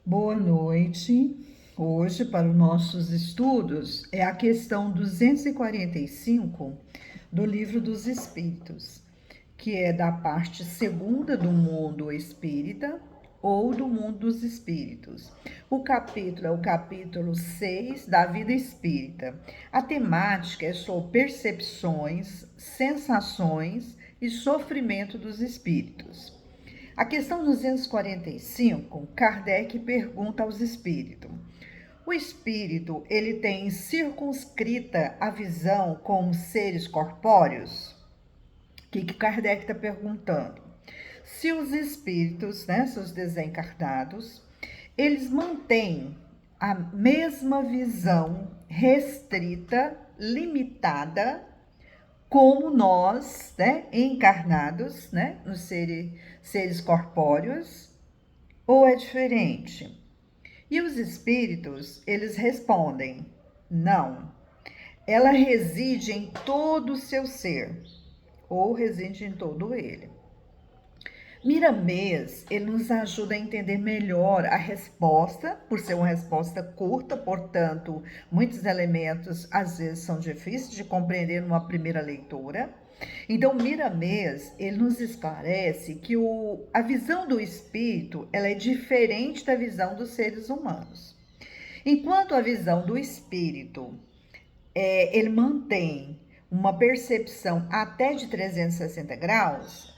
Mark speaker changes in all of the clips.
Speaker 1: Boa noite. Hoje, para os nossos estudos, é a questão 245 do Livro dos Espíritos, que é da parte segunda do mundo espírita ou do mundo dos espíritos. O capítulo é o capítulo 6 da vida espírita. A temática é sobre percepções, sensações e sofrimento dos espíritos. A questão 245, Kardec pergunta aos espíritos: o espírito, ele tem circunscrita a visão como seres corpóreos? O que Kardec está perguntando? Se os espíritos, né, se os desencarnados, eles mantêm a mesma visão restrita, limitada, como nós, né, encarnados, né, nos seres corpóreos, ou é diferente? E os espíritos, eles respondem: não. Ela reside em todo o seu ser, ou reside em todo ele. Miramês, ele nos ajuda a entender melhor a resposta, por ser uma resposta curta, portanto, muitos elementos às vezes são difíceis de compreender numa primeira leitura. Então, Miramês, ele nos esclarece que a visão do espírito, ela é diferente da visão dos seres humanos. Enquanto a visão do espírito, ele mantém uma percepção até de 360 graus,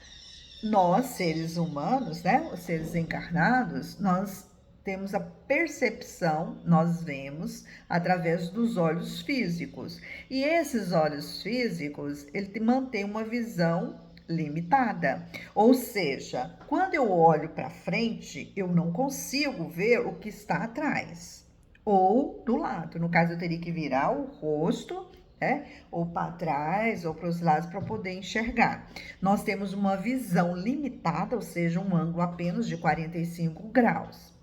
Speaker 1: nós, seres humanos, né, os seres encarnados, nós temos a percepção, nós vemos através dos olhos físicos. E esses olhos físicos, ele mantém uma visão limitada. Ou seja, quando eu olho para frente, eu não consigo ver o que está atrás ou do lado. No caso, eu teria que virar o rosto, né? Ou para trás ou para os lados para poder enxergar. Nós temos uma visão limitada, ou seja, um ângulo apenas de 45 graus.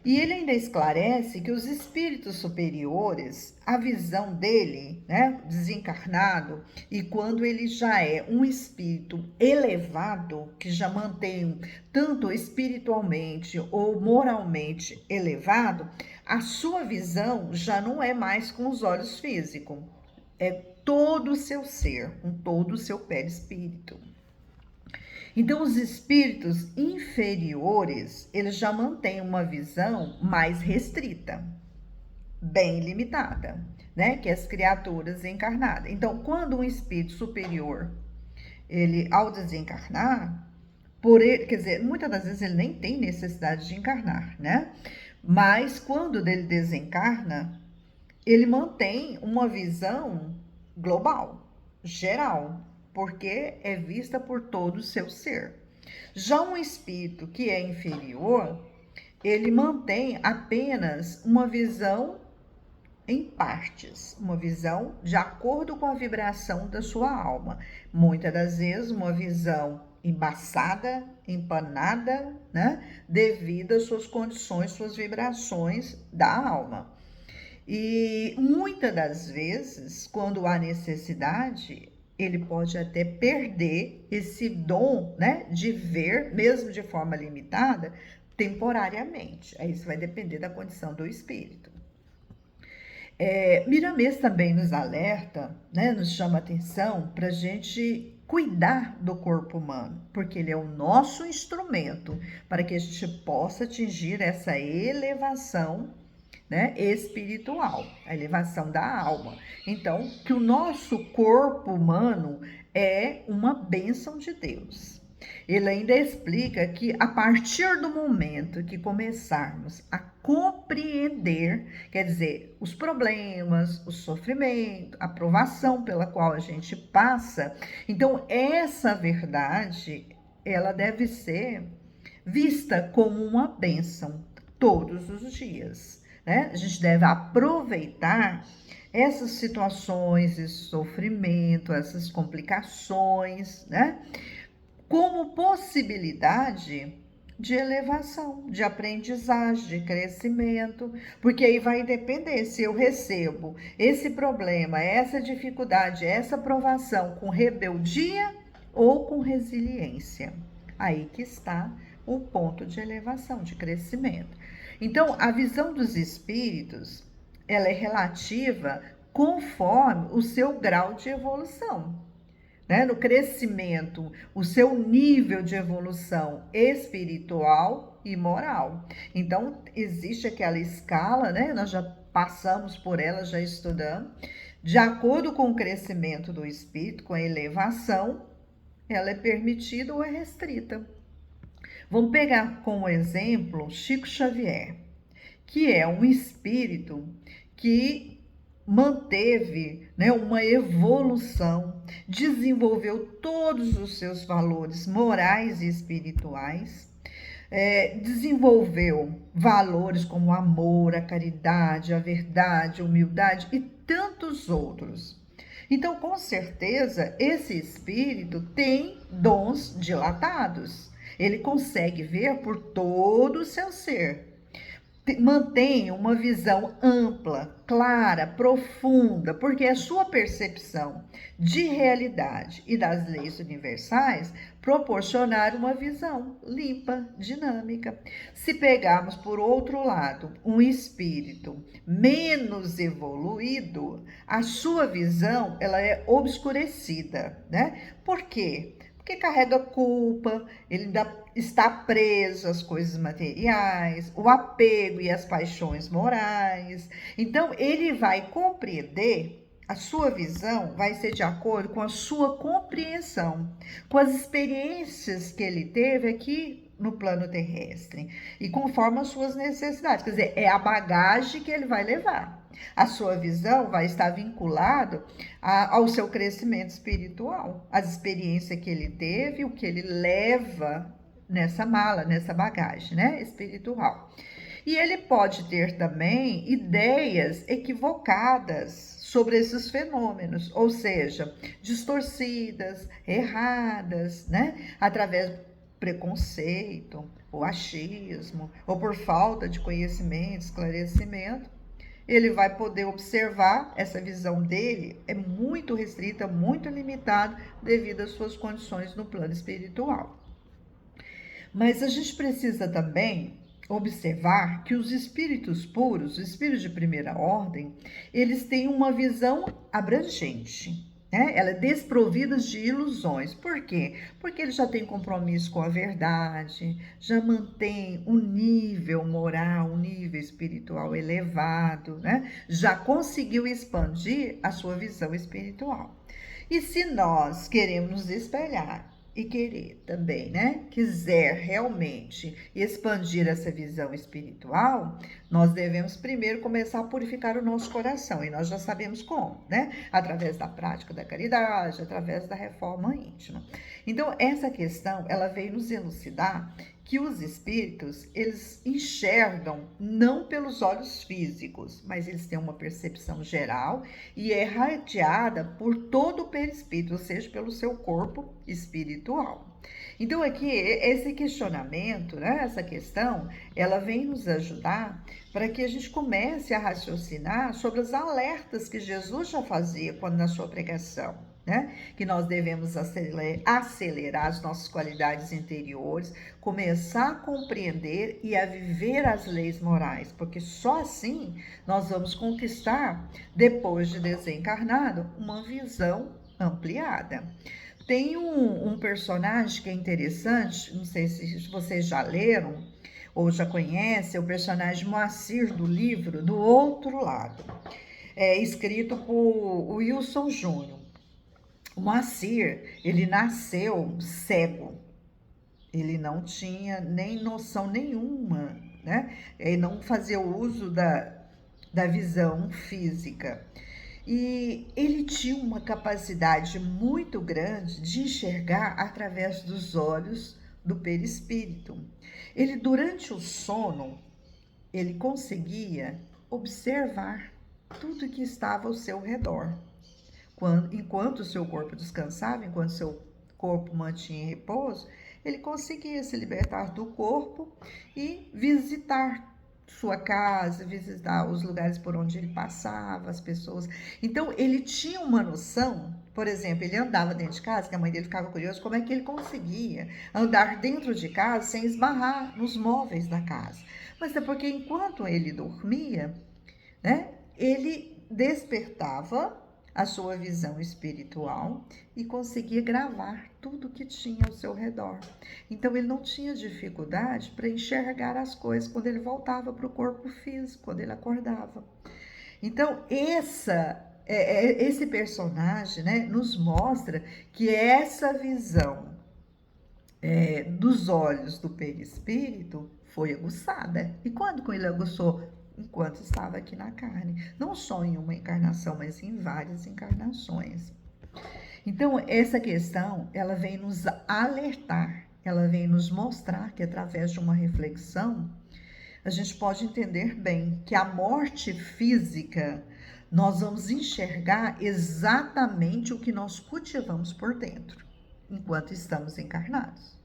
Speaker 1: E ele ainda esclarece que os espíritos superiores, a visão dele, né, desencarnado, e quando ele já é um espírito elevado, que já mantém tanto espiritualmente ou moralmente elevado, a sua visão já não é mais com os olhos físicos, é todo o seu ser, com todo o seu perispírito. Então, os espíritos inferiores, eles já mantêm uma visão mais restrita, bem limitada, né? Que as criaturas encarnadas. Então, quando um espírito superior, ele, ao desencarnar, por ele, quer dizer, muitas das vezes ele nem tem necessidade de encarnar, né? Mas quando ele desencarna, ele mantém uma visão global, geral, porque é vista por todo o seu ser. Já um espírito que é inferior, ele mantém apenas uma visão em partes, uma visão de acordo com a vibração da sua alma. Muitas das vezes, uma visão embaçada, empanada, né? Devido às suas condições, suas vibrações da alma. E muitas das vezes, quando há necessidade, ele pode até perder esse dom, né, de ver, mesmo de forma limitada, temporariamente. Aí isso vai depender da condição do espírito. Miramês também nos alerta, né, nos chama atenção para a gente cuidar do corpo humano, porque ele é o nosso instrumento para que a gente possa atingir essa elevação, né, espiritual, a elevação da alma. Então, que o nosso corpo humano é uma bênção de Deus. Ele ainda explica que a partir do momento que começarmos a compreender, quer dizer, os problemas, o sofrimento, a provação pela qual a gente passa, então essa verdade, ela deve ser vista como uma bênção todos os dias, né? A gente deve aproveitar essas situações, esse sofrimento, essas complicações, né? Como possibilidade de elevação, de aprendizagem, de crescimento, porque aí vai depender se eu recebo esse problema, essa dificuldade, essa provação com rebeldia ou com resiliência. Aí que está o ponto de elevação, de crescimento. Então, a visão dos espíritos, ela é relativa conforme o seu grau de evolução, né? No crescimento, o seu nível de evolução espiritual e moral. Então, existe aquela escala, né? Nós já passamos por ela, já estudamos. De acordo com o crescimento do espírito, com a elevação, ela é permitida ou é restrita. Vamos pegar como exemplo Chico Xavier, que é um espírito que manteve, né, uma evolução, desenvolveu todos os seus valores morais e espirituais, desenvolveu valores como o amor, a caridade, a verdade, a humildade e tantos outros. Então, com certeza, esse espírito tem dons dilatados. Ele consegue ver por todo o seu ser, mantém uma visão ampla, clara, profunda, porque a sua percepção de realidade e das leis universais proporcionaram uma visão limpa, dinâmica. Se pegarmos por outro lado um espírito menos evoluído, a sua visão ela é obscurecida, né? Por quê? Porque carrega culpa, ele ainda está preso às coisas materiais, o apego e as paixões morais. Então, ele vai compreender, a sua visão vai ser de acordo com a sua compreensão, com as experiências que ele teve aqui no plano terrestre e conforme as suas necessidades. Quer dizer, é a bagagem que ele vai levar. A sua visão vai estar vinculado ao seu crescimento espiritual, as experiências que ele teve, o que ele leva nessa mala, nessa bagagem, né, espiritual. E ele pode ter também ideias equivocadas sobre esses fenômenos, ou seja, distorcidas, erradas, né, através do preconceito, ou achismo, ou por falta de conhecimento, esclarecimento. Ele vai poder observar, essa visão dele é muito restrita, muito limitada devido às suas condições no plano espiritual. Mas a gente precisa também observar que os espíritos puros, os espíritos de primeira ordem, eles têm uma visão abrangente, né? Ela é desprovida de ilusões. Por quê? Porque ele já tem compromisso com a verdade, já mantém um nível moral, um nível espiritual elevado, né? Já conseguiu expandir a sua visão espiritual. E se nós queremos nos espelhar e querer também, né, quiser realmente expandir essa visão espiritual, nós devemos primeiro começar a purificar o nosso coração, e nós já sabemos como, né? Através da prática da caridade, através da reforma íntima. Então, essa questão, ela veio nos elucidar que os espíritos, eles enxergam não pelos olhos físicos, mas eles têm uma percepção geral e é radiada por todo o perispírito, ou seja, pelo seu corpo espiritual. Então aqui esse questionamento, né, essa questão, ela vem nos ajudar para que a gente comece a raciocinar sobre os alertas que Jesus já fazia quando na sua pregação, né? Que nós devemos acelerar as nossas qualidades interiores, começar a compreender e a viver as leis morais, porque só assim nós vamos conquistar, depois de desencarnado, uma visão ampliada. Tem um personagem que é interessante, não sei se vocês já leram ou já conhecem, o personagem Moacir do livro Do Outro Lado, escrito por Wilson Júnior. O Moacir, ele nasceu cego, ele não tinha nem noção nenhuma, né? Ele não fazia uso da visão física. E ele tinha uma capacidade muito grande de enxergar através dos olhos do perispírito. Ele, durante o sono, ele conseguia observar tudo que estava ao seu redor. Enquanto o seu corpo descansava, enquanto o seu corpo mantinha em repouso, ele conseguia se libertar do corpo e visitar sua casa, visitar os lugares por onde ele passava, as pessoas. Então, ele tinha uma noção Por exemplo, ele andava dentro de casa, que a mãe dele ficava curiosa como é que ele conseguia andar dentro de casa sem esbarrar nos móveis da casa. Mas é porque enquanto ele dormia, né, ele despertava a sua visão espiritual e conseguia gravar tudo que tinha ao seu redor. Então ele não tinha dificuldade para enxergar as coisas quando ele voltava para o corpo físico, quando ele acordava. Então, esse personagem, né, nos mostra que essa visão dos olhos do perispírito foi aguçada. E quando que ele aguçou? Enquanto estava aqui na carne. Não só em uma encarnação, mas em várias encarnações. Então, essa questão, ela vem nos alertar, ela vem nos mostrar que através de uma reflexão, a gente pode entender bem que a morte física, nós vamos enxergar exatamente o que nós cultivamos por dentro, enquanto estamos encarnados.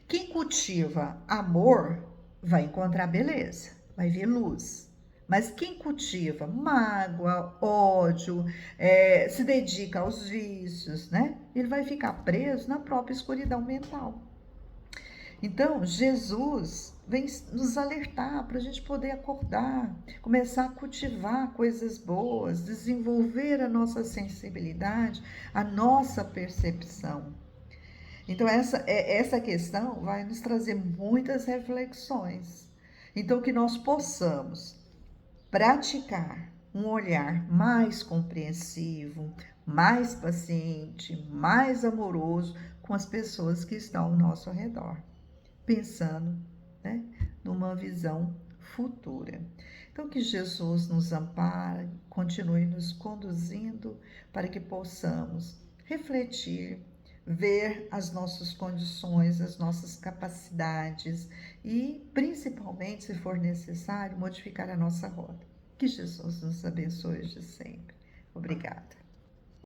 Speaker 1: Quem cultiva amor vai encontrar beleza, vai ver luz. Mas quem cultiva mágoa, ódio, se dedica aos vícios, né? Ele vai ficar preso na própria escuridão mental. Então, Jesus vem nos alertar para a gente poder acordar, começar a cultivar coisas boas, desenvolver a nossa sensibilidade, a nossa percepção. Então, essa questão vai nos trazer muitas reflexões. Então, que nós possamos praticar um olhar mais compreensivo, mais paciente, mais amoroso com as pessoas que estão ao nosso redor, pensando, né, numa visão futura. Então, que Jesus nos ampare, continue nos conduzindo para que possamos refletir, ver as nossas condições, as nossas capacidades e, principalmente, se for necessário, modificar a nossa rota. Que Jesus nos abençoe de sempre. Obrigada.